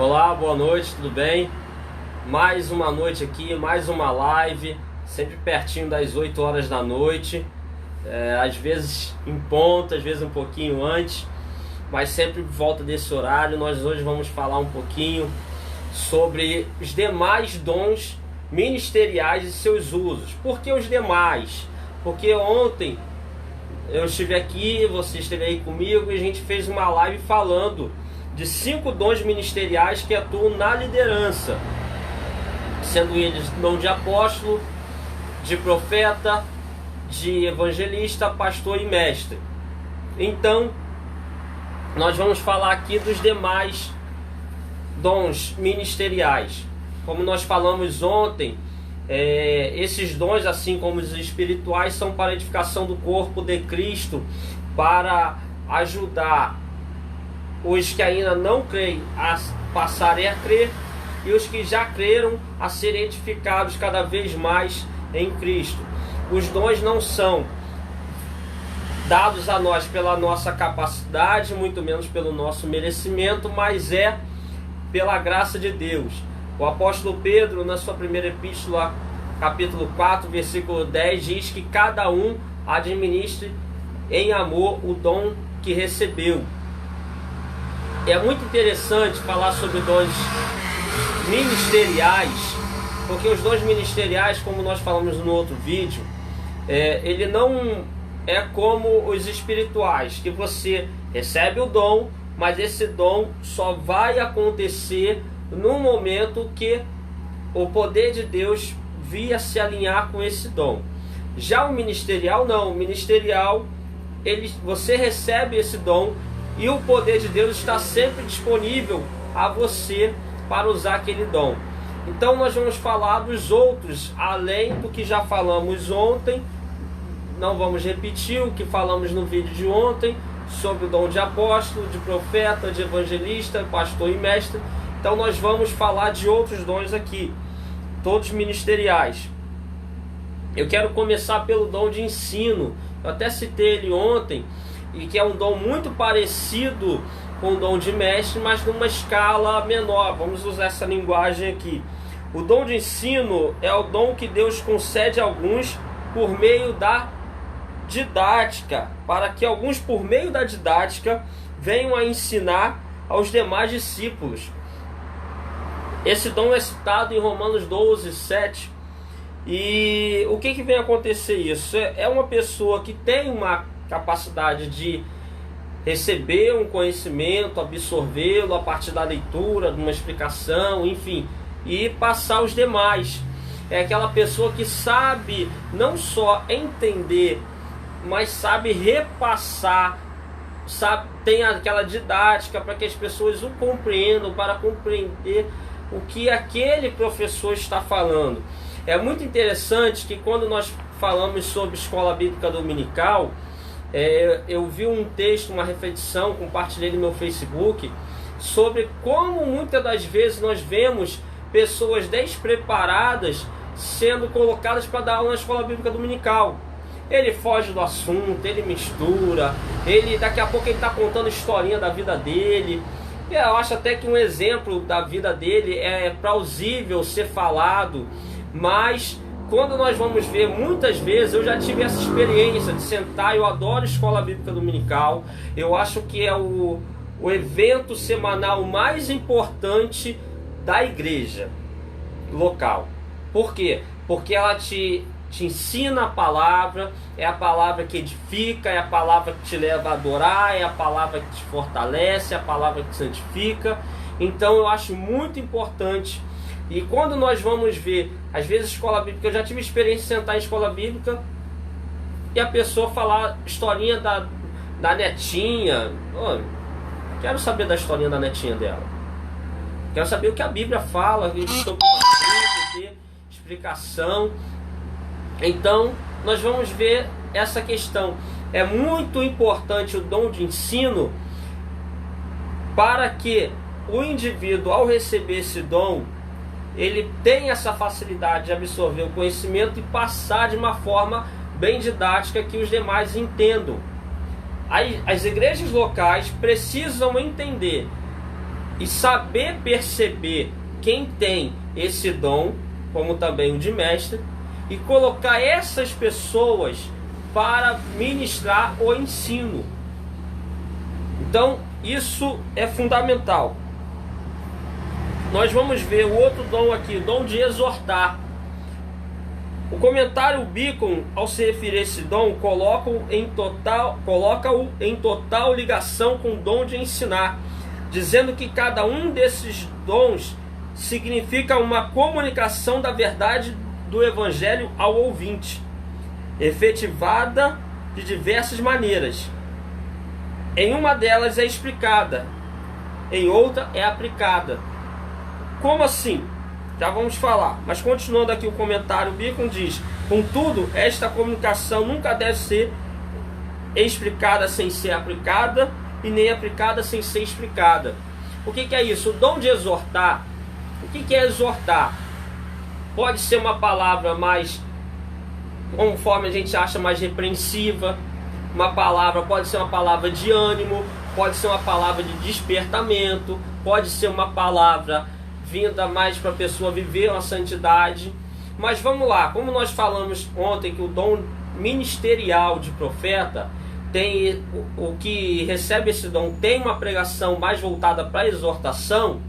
Olá, boa noite, tudo bem? Mais uma noite aqui, mais uma live, sempre pertinho das 8 horas da noite, às vezes em ponto, às vezes um pouquinho antes, mas sempre por volta desse horário. Nós hoje vamos falar um pouquinho sobre os demais dons ministeriais e seus usos. Por que os demais? Porque ontem eu estive aqui, você esteve aí comigo e a gente fez uma live falando de 5 dons ministeriais que atuam na liderança, sendo eles dom de apóstolo, de profeta, de evangelista, pastor e mestre. Então, nós vamos falar aqui dos demais dons ministeriais. Como nós falamos ontem, esses dons, assim como os espirituais, são para a edificação do corpo de Cristo, para ajudar os que ainda não creem a passarem a crer e os que já creram a serem edificados cada vez mais em Cristo. Os dons não são dados a nós pela nossa capacidade, muito menos pelo nosso merecimento, mas é pela graça de Deus. O apóstolo Pedro, na sua primeira epístola, capítulo 4, versículo 10, diz que cada um administre em amor o dom que recebeu. É muito interessante falar sobre dons ministeriais, porque os dons ministeriais, como nós falamos no outro vídeo, ele não é como os espirituais, que você recebe o dom, mas esse dom só vai acontecer no momento que o poder de Deus via se alinhar com esse dom. Já o ministerial não, o ministerial você recebe esse dom e o poder de Deus está sempre disponível a você para usar aquele dom. Então nós vamos falar dos outros, além do que já falamos ontem. Não vamos repetir o que falamos no vídeo de ontem sobre o dom de apóstolo, de profeta, de evangelista, pastor e mestre. Então nós vamos falar de outros dons aqui, todos ministeriais. Eu quero começar pelo dom de ensino. Eu até citei ele ontem, e que é um dom muito parecido com o dom de mestre, mas numa escala menor. Vamos usar essa linguagem aqui. O dom de ensino é o dom que Deus concede a alguns por meio da didática, para que alguns, por meio da didática, venham a ensinar aos demais discípulos. Esse dom é citado em Romanos 12, 7. E o que vem acontecer isso? É uma pessoa que tem uma capacidade de receber um conhecimento, absorvê-lo a partir da leitura, de uma explicação, enfim, e passar aos demais. É aquela pessoa que sabe não só entender, mas sabe repassar, tem aquela didática para que as pessoas o compreendam, para compreender o que aquele professor está falando. É muito interessante que quando nós falamos sobre escola bíblica dominical, eu vi um texto, uma reflexão, compartilhei no meu Facebook, sobre como muitas das vezes nós vemos pessoas despreparadas sendo colocadas para dar aula na escola bíblica dominical. Ele foge do assunto, ele mistura, daqui a pouco ele está contando a historinha da vida dele. Eu acho até que um exemplo da vida dele é plausível ser falado, mas quando nós vamos ver, muitas vezes, eu já tive essa experiência de sentar. Eu adoro escola bíblica dominical, eu acho que é o evento semanal mais importante da igreja local. Por quê? Porque ela te ensina a palavra, é a palavra que edifica, é a palavra que te leva a adorar, é a palavra que te fortalece, é a palavra que te santifica. Então eu acho muito importante. E quando nós vamos ver, às vezes escola bíblica, eu já tive experiência de sentar em escola bíblica e a pessoa falar historinha da netinha. Quero saber da historinha da netinha dela. Quero saber o que a Bíblia fala sobre o assunto, ter explicação. Então, nós vamos ver essa questão. É muito importante o dom de ensino para que o indivíduo, ao receber esse dom, ele tem essa facilidade de absorver o conhecimento e passar de uma forma bem didática que os demais entendam. As igrejas locais precisam entender e saber perceber quem tem esse dom, como também o de mestre, e colocar essas pessoas para ministrar o ensino. Então, isso é fundamental. Nós vamos ver o outro dom aqui, o dom de exortar. O comentário Beacon, ao se referir a esse dom, coloca-o em total ligação com o dom de ensinar, dizendo que cada um desses dons significa uma comunicação da verdade do Evangelho ao ouvinte, efetivada de diversas maneiras. Em uma delas é explicada, em outra é aplicada. Como assim? Já vamos falar, mas continuando aqui o comentário, Beacon diz: contudo, esta comunicação nunca deve ser explicada sem ser aplicada, e nem aplicada sem ser explicada. O que é isso? O dom de exortar. O que é exortar? Pode ser uma palavra mais, conforme a gente acha, mais repreensiva. Uma palavra pode ser uma palavra de ânimo, pode ser uma palavra de despertamento, pode ser uma palavra vinda mais para a pessoa viver uma santidade. Mas vamos lá, como nós falamos ontem que o dom ministerial de profeta tem, o que recebe esse dom tem uma pregação mais voltada para a exortação,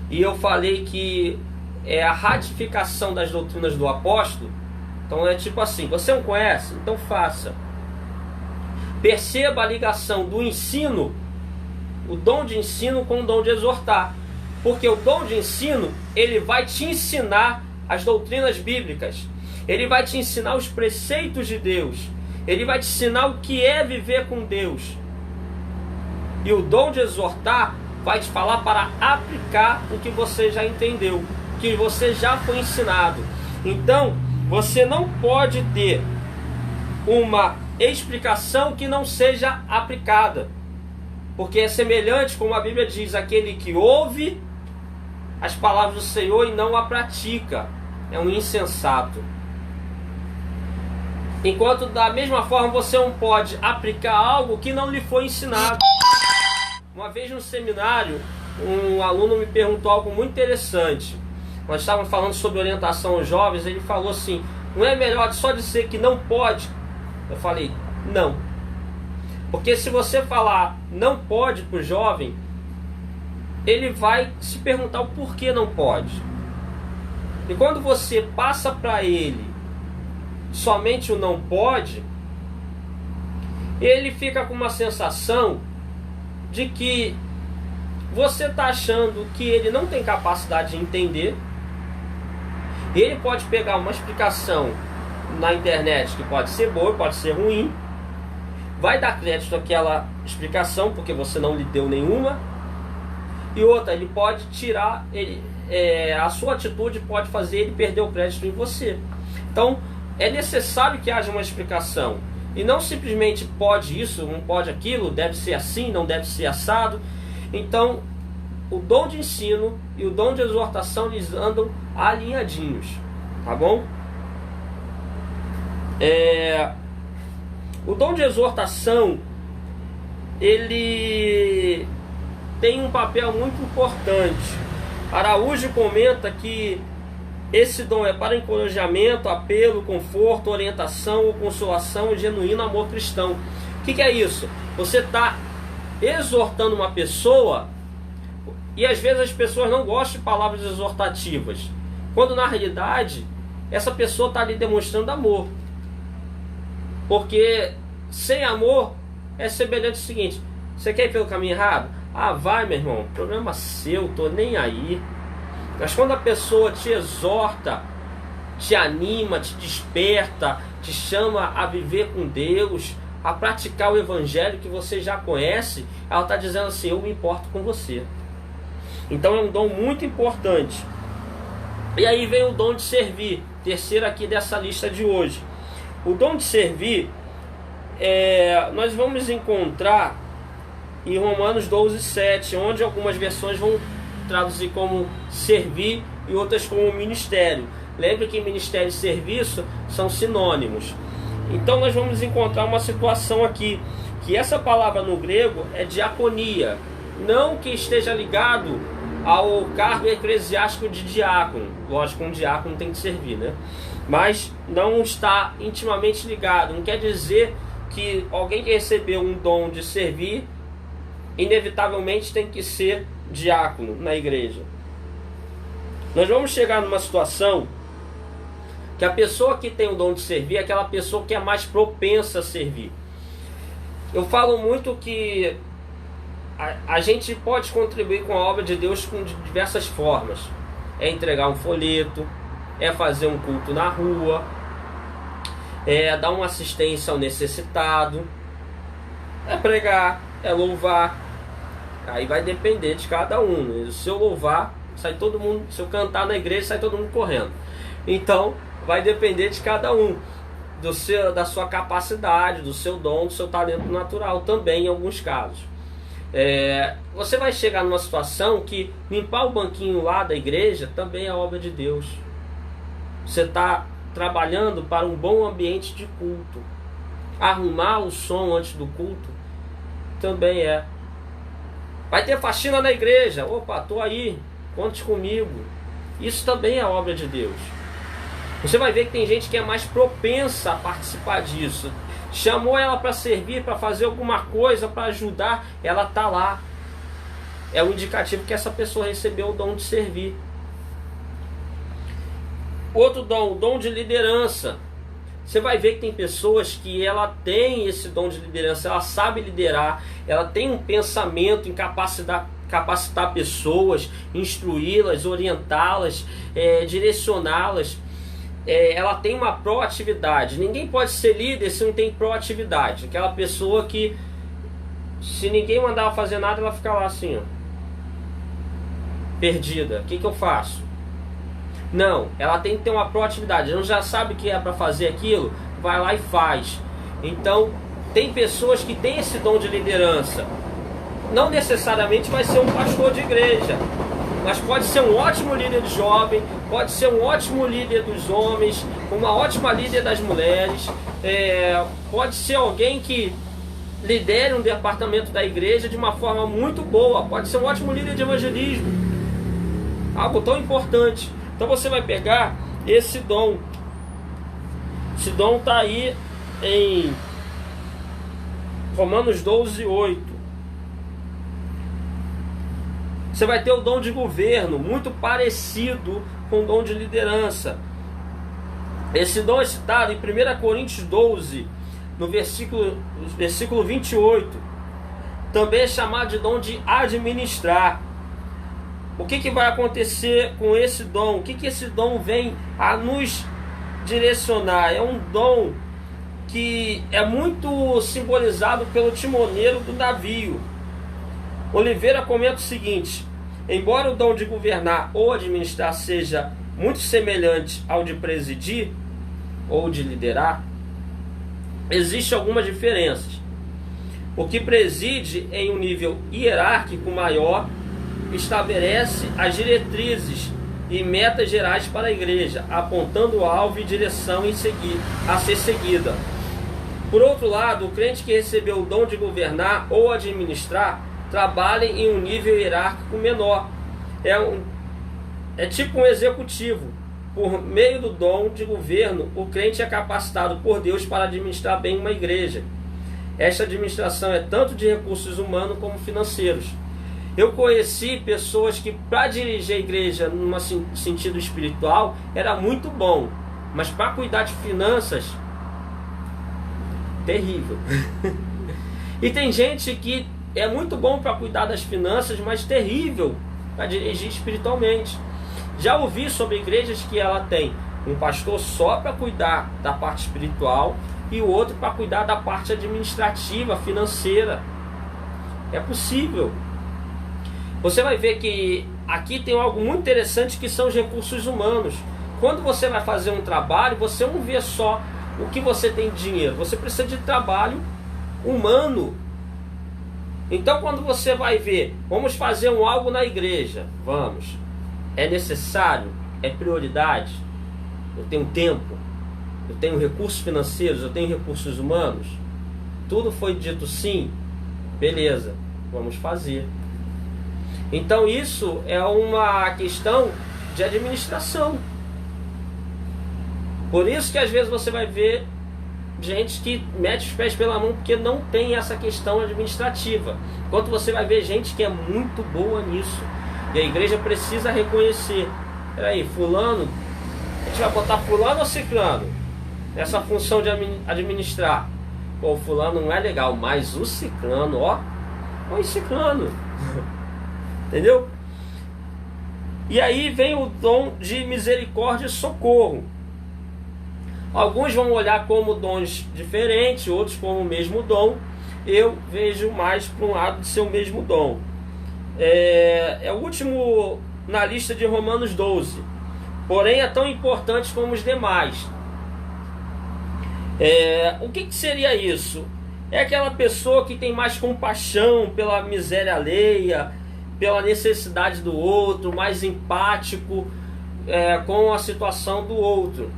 e eu falei que é a ratificação das doutrinas do apóstolo. Então é tipo assim: você não conhece? Então faça. Perceba a ligação do ensino, o dom de ensino, com o dom de exortar. Porque o dom de ensino, ele vai te ensinar as doutrinas bíblicas. Ele vai te ensinar os preceitos de Deus. Ele vai te ensinar o que é viver com Deus. E o dom de exortar vai te falar para aplicar o que você já entendeu, o que você já foi ensinado. Então, você não pode ter uma explicação que não seja aplicada. Porque é semelhante, como a Bíblia diz, aquele que ouve as palavras do Senhor e não a pratica é um insensato. Enquanto da mesma forma você não pode aplicar algo que não lhe foi ensinado. Uma vez no seminário, um aluno me perguntou algo muito interessante. Nós estávamos falando sobre orientação aos jovens. Ele falou assim: não é melhor só dizer que não pode? Eu falei: não. Porque se você falar não pode para o jovem, ele vai se perguntar o porquê não pode. E quando você passa para ele somente o não pode, ele fica com uma sensação de que você está achando que ele não tem capacidade de entender. Ele pode pegar uma explicação na internet que pode ser boa, pode ser ruim, vai dar crédito àquela explicação porque você não lhe deu nenhuma. E outra, ele pode tirar, a sua atitude pode fazer ele perder o crédito em você. Então, é necessário que haja uma explicação. E não simplesmente pode isso, não pode aquilo, deve ser assim, não deve ser assado. Então, o dom de ensino e o dom de exortação, eles andam alinhadinhos. Tá bom? O dom de exortação, ele tem um papel muito importante. Araújo comenta que esse dom é para encorajamento, apelo, conforto, orientação ou consolação e genuíno amor cristão. O que é isso? Você está exortando uma pessoa, e às vezes as pessoas não gostam de palavras exortativas, quando na realidade essa pessoa está ali demonstrando amor. Porque sem amor é semelhante ao seguinte: você quer ir pelo caminho errado? Ah, vai, meu irmão, problema seu, tô nem aí. Mas quando a pessoa te exorta, te anima, te desperta, te chama a viver com Deus, a praticar o evangelho que você já conhece, ela está dizendo assim: eu me importo com você. Então é um dom muito importante. E aí vem o dom de servir, terceiro aqui dessa lista de hoje. O dom de servir, nós vamos encontrar em Romanos 12:7, onde algumas versões vão traduzir como servir e outras como ministério. Lembre que ministério e serviço são sinônimos. Então nós vamos encontrar uma situação aqui, que essa palavra no grego é diaconia. não que esteja ligado ao cargo eclesiástico de diácono. Lógico, um diácono tem que servir, né? Mas não está intimamente ligado. Não quer dizer que alguém que recebeu um dom de servir, inevitavelmente tem que ser diácono na igreja. Nós vamos chegar numa situação que a pessoa que tem o dom de servir é aquela pessoa que é mais propensa a servir. Eu falo muito que a gente pode contribuir com a obra de Deus de diversas formas. É entregar um folheto, é fazer um culto na rua, é dar uma assistência ao necessitado, é pregar, é louvar. Aí vai depender de cada um. Se eu louvar, sai todo mundo. Se eu cantar na igreja, sai todo mundo correndo. Então vai depender de cada um, da sua capacidade, do seu dom, do seu talento natural também, em alguns casos. Você vai chegar numa situação que limpar o banquinho lá da igreja também é obra de Deus. Você está trabalhando para um bom ambiente de culto. Arrumar o som antes do culto também é. Vai ter faxina na igreja. Opa, estou aí, conte comigo. Isso também é obra de Deus. Você vai ver que tem gente que é mais propensa a participar disso. Chamou ela para servir, para fazer alguma coisa, para ajudar, ela está lá. É um indicativo que essa pessoa recebeu o dom de servir. Outro dom, o dom de liderança. Você vai ver que tem pessoas que ela tem esse dom de liderança, ela sabe liderar, ela tem um pensamento em capacitar pessoas, instruí-las, orientá-las, direcioná-las. Ela tem uma proatividade. Ninguém pode ser líder se não tem proatividade. Aquela pessoa que, se ninguém mandar ela fazer nada, ela fica lá assim, ó, perdida. O que eu faço? Não, ela tem que ter uma proatividade. Ela já sabe que é para fazer aquilo, vai lá e faz. Então, tem pessoas que têm esse dom de liderança. Não necessariamente vai ser um pastor de igreja, mas pode ser um ótimo líder de jovem, pode ser um ótimo líder dos homens, uma ótima líder das mulheres, pode ser alguém que lidere um departamento da igreja de uma forma muito boa, pode ser um ótimo líder de evangelismo, algo tão importante. Então você vai pegar esse dom. Esse dom está aí em Romanos 12:8. Você vai ter o dom de governo, muito parecido com o dom de liderança. Esse dom é citado em 1 Coríntios 12, no versículo 28. Também é chamado de dom de administrar. O que vai acontecer com esse dom? O que esse dom vem a nos direcionar? É um dom que é muito simbolizado pelo timoneiro do navio. Oliveira comenta o seguinte: embora o dom de governar ou administrar seja muito semelhante ao de presidir ou de liderar, existem algumas diferenças. O que preside em um nível hierárquico maior estabelece as diretrizes e metas gerais para a igreja, apontando o alvo e direção a ser seguida. Por outro lado, o crente que recebeu o dom de governar ou administrar trabalha em um nível hierárquico menor. É tipo um executivo. Por meio do dom de governo, o crente é capacitado por Deus para administrar bem uma igreja. Esta administração é tanto de recursos humanos como financeiros. Eu conheci pessoas que, para dirigir a igreja num sentido espiritual, era muito bom, mas para cuidar de finanças, terrível. E tem gente que é muito bom para cuidar das finanças, mas terrível para dirigir espiritualmente. Já ouvi sobre igrejas que ela tem um pastor só para cuidar da parte espiritual e o outro para cuidar da parte administrativa, financeira. É possível. Você vai ver que aqui tem algo muito interessante, que são os recursos humanos. Quando você vai fazer um trabalho, você não vê só o que você tem de dinheiro, você precisa de trabalho humano. Então quando você vai ver, vamos fazer algo na igreja, vamos, é necessário, é prioridade, eu tenho tempo, eu tenho recursos financeiros, eu tenho recursos humanos, tudo foi dito sim, beleza, vamos fazer. Então isso é uma questão de administração. Por isso que às vezes você vai ver gente que mete os pés pela mão porque não tem essa questão administrativa. Enquanto você vai ver gente que é muito boa nisso. E a igreja precisa reconhecer. Peraí, fulano, a gente vai botar fulano ou ciclano nessa função de administrar? Pô, o fulano não é legal, mas o ciclano, ó, o ciclano. Entendeu? E aí vem o dom de misericórdia e socorro. Alguns vão olhar como dons diferentes, outros como o mesmo dom. Eu vejo mais para um lado de ser o mesmo dom. É o último na lista de Romanos 12. Porém é tão importante como os demais. O que seria isso? É aquela pessoa que tem mais compaixão pela miséria alheia, pela necessidade do outro, mais empático com a situação do outro.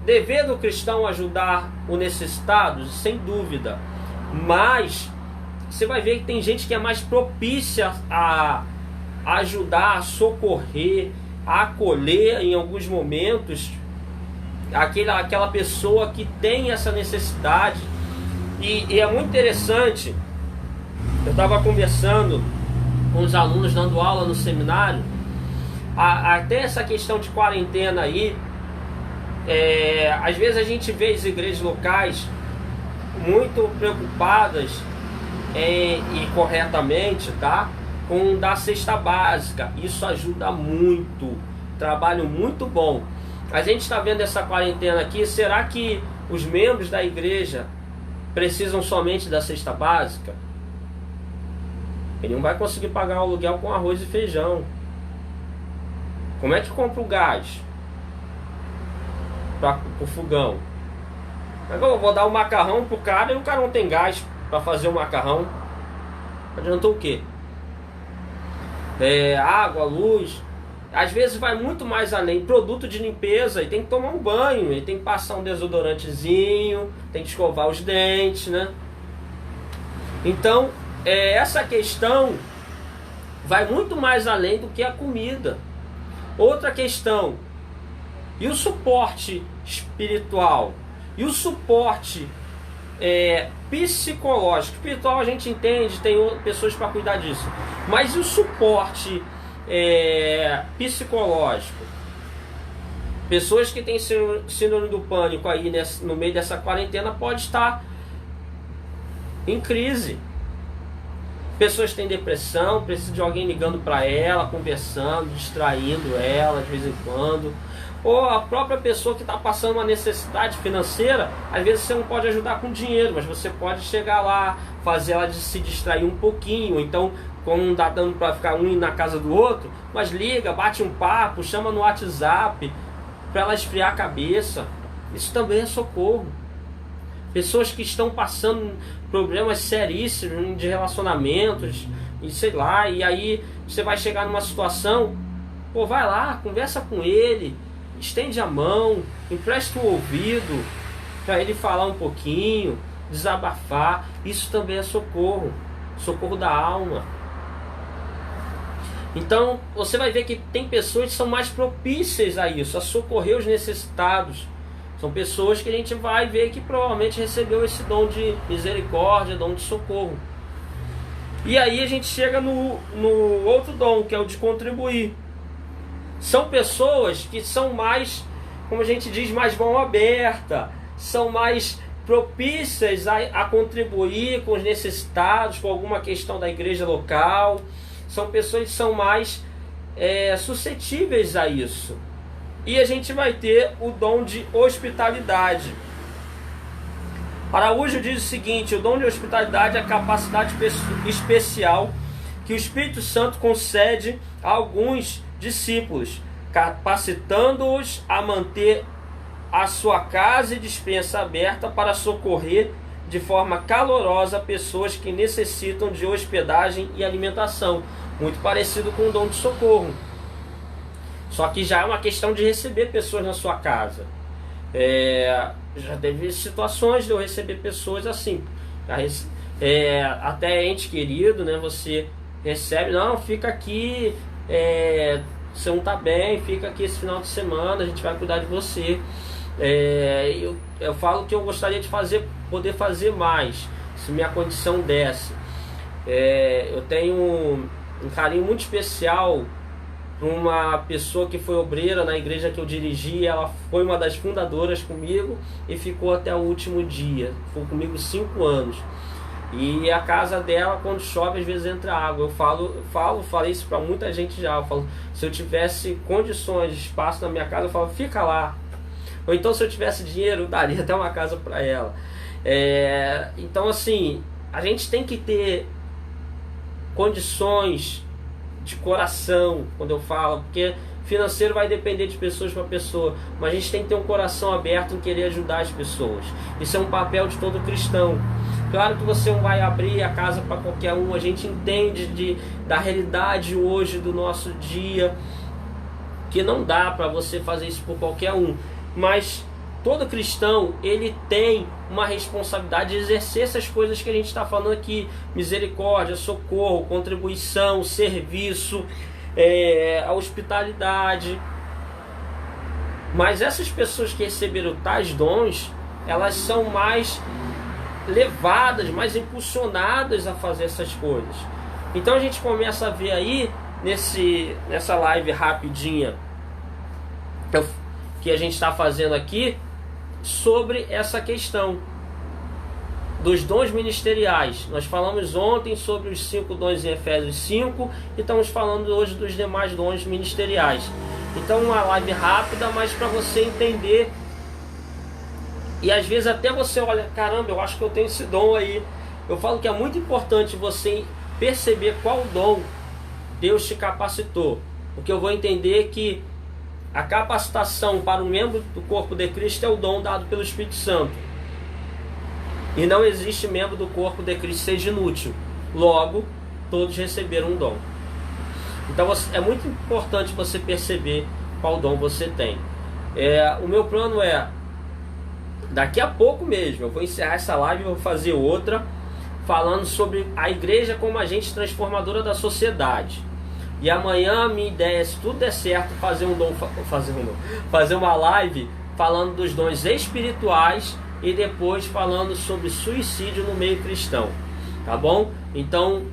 Dever do cristão ajudar o necessitado, sem dúvida, mas você vai ver que tem gente que é mais propícia a ajudar, a socorrer, a acolher em alguns momentos aquela pessoa que tem essa necessidade. E é muito interessante. Eu estava conversando com os alunos dando aula no seminário, até essa questão de quarentena aí. Às vezes a gente vê as igrejas locais muito preocupadas e corretamente, tá? Com dar cesta básica. Isso ajuda muito, trabalho muito bom. A gente está vendo essa quarentena aqui. Será que os membros da igreja precisam somente da cesta básica? Ele não vai conseguir pagar o aluguel com arroz e feijão. Como é que compra o gás para o fogão? Eu vou dar o macarrão pro cara e o cara não tem gás para fazer o macarrão. Adiantou o quê? Água, luz. Às vezes vai muito mais além. Produto de limpeza, e tem que tomar um banho, e tem que passar um desodorantezinho, tem que escovar os dentes, né? Então, essa questão vai muito mais além do que a comida. Outra questão, e o suporte espiritual? E o suporte psicológico? Espiritual a gente entende, tem pessoas para cuidar disso. Mas e o suporte psicológico? Pessoas que têm síndrome do pânico aí no meio dessa quarentena pode estar em crise. Pessoas têm depressão, precisam de alguém ligando para ela, conversando, distraindo ela de vez em quando. Ou a própria pessoa que está passando uma necessidade financeira. Às vezes você não pode ajudar com dinheiro, mas você pode chegar lá, fazer ela se distrair um pouquinho. Então, como não está dando para ficar um na casa do outro, mas liga, bate um papo, chama no WhatsApp para ela esfriar a cabeça. Isso também é socorro. Pessoas que estão passando problemas seríssimos de relacionamentos e sei lá, e aí você vai chegar numa situação, pô, vai lá, conversa com ele, estende a mão, empresta o ouvido para ele falar um pouquinho, desabafar. Isso também é socorro, socorro da alma. Então você vai ver que tem pessoas que são mais propícias a isso, a socorrer os necessitados. São pessoas que a gente vai ver que provavelmente recebeu esse dom de misericórdia, dom de socorro. E aí a gente chega no outro dom, que é o de contribuir. São pessoas que são mais, como a gente diz, mais mão aberta, são mais propícias a contribuir com os necessitados, com alguma questão da igreja local. São pessoas que são mais suscetíveis a isso. E a gente vai ter o dom de hospitalidade. Araújo diz o seguinte: o dom de hospitalidade é a capacidade especial que o Espírito Santo concede a alguns discípulos, capacitando-os a manter a sua casa e despensa aberta para socorrer de forma calorosa pessoas que necessitam de hospedagem e alimentação. Muito parecido com o dom de socorro. Só que já é uma questão de receber pessoas na sua casa. Já teve situações de eu receber pessoas assim. Até ente querido, né? Você recebe, não, fica aqui, você não tá bem, fica aqui esse final de semana, a gente vai cuidar de você. Eu falo que eu gostaria de poder fazer mais, se minha condição desse. Eu tenho um carinho muito especial para uma pessoa que foi obreira na igreja que eu dirigi. Ela foi uma das fundadoras comigo e ficou até o último dia, ficou comigo 5 anos. E a casa dela, quando chove, às vezes entra água. Eu falei isso para muita gente já. Eu falo, se eu tivesse condições de espaço na minha casa, eu falo, fica lá. Ou então, se eu tivesse dinheiro, eu daria até uma casa para ela. Então, assim, a gente tem que ter condições de coração, quando eu falo, porque financeiro vai depender de pessoas para pessoa, mas a gente tem que ter um coração aberto em querer ajudar as pessoas. Isso é um papel de todo cristão. Claro que você não vai abrir a casa para qualquer um, a gente entende da realidade hoje do nosso dia, que não dá para você fazer isso por qualquer um, mas todo cristão, ele tem uma responsabilidade de exercer essas coisas que a gente está falando aqui: misericórdia, socorro, contribuição, serviço, a hospitalidade. Mas essas pessoas que receberam tais dons, elas são mais levadas, mais impulsionadas a fazer essas coisas. Então a gente começa a ver aí, nessa live rapidinha que a gente está fazendo aqui, sobre essa questão dos dons ministeriais. Nós falamos ontem sobre os 5 dons em Efésios 5 e estamos falando hoje dos demais dons ministeriais. Então uma live rápida, mas para você entender. E às vezes até você olha, caramba, eu acho que eu tenho esse dom aí. Eu falo que é muito importante você perceber qual dom Deus te capacitou, porque eu vou entender que a capacitação para um membro do corpo de Cristo é o dom dado pelo Espírito Santo. E não existe membro do corpo de Cristo seja inútil. Logo, todos receberam um dom. Então é muito importante você perceber qual dom você tem. O meu plano é, daqui a pouco mesmo, eu vou encerrar essa live e vou fazer outra, falando sobre a igreja como agente transformadora da sociedade. E amanhã a minha ideia, se tudo der certo, fazer uma live falando dos dons espirituais e depois falando sobre suicídio no meio cristão, tá bom? Então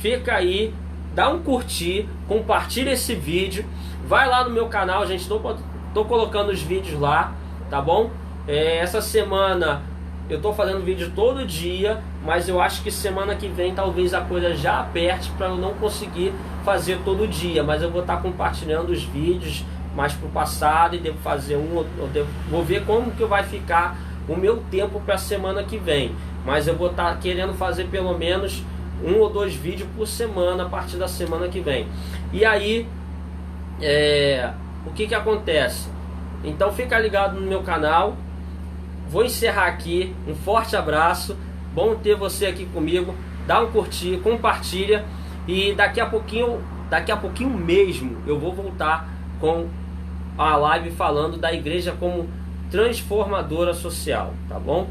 fica aí, dá um curtir, compartilha esse vídeo, vai lá no meu canal, gente, tô colocando os vídeos lá, tá bom? Essa semana eu tô fazendo vídeo todo dia, mas eu acho que semana que vem talvez a coisa já aperte para eu não conseguir fazer todo dia, mas eu vou estar compartilhando os vídeos mais pro passado e devo fazer vou ver como que vai ficar o meu tempo para a semana que vem, mas eu vou estar querendo fazer pelo menos 1 ou 2 vídeos por semana a partir da semana que vem. E aí o que acontece? Então fica ligado no meu canal. Vou encerrar aqui, um forte abraço, bom ter você aqui comigo, dá um curtir, compartilha, e daqui a pouquinho mesmo eu vou voltar com a live falando da igreja como transformadora social, tá bom?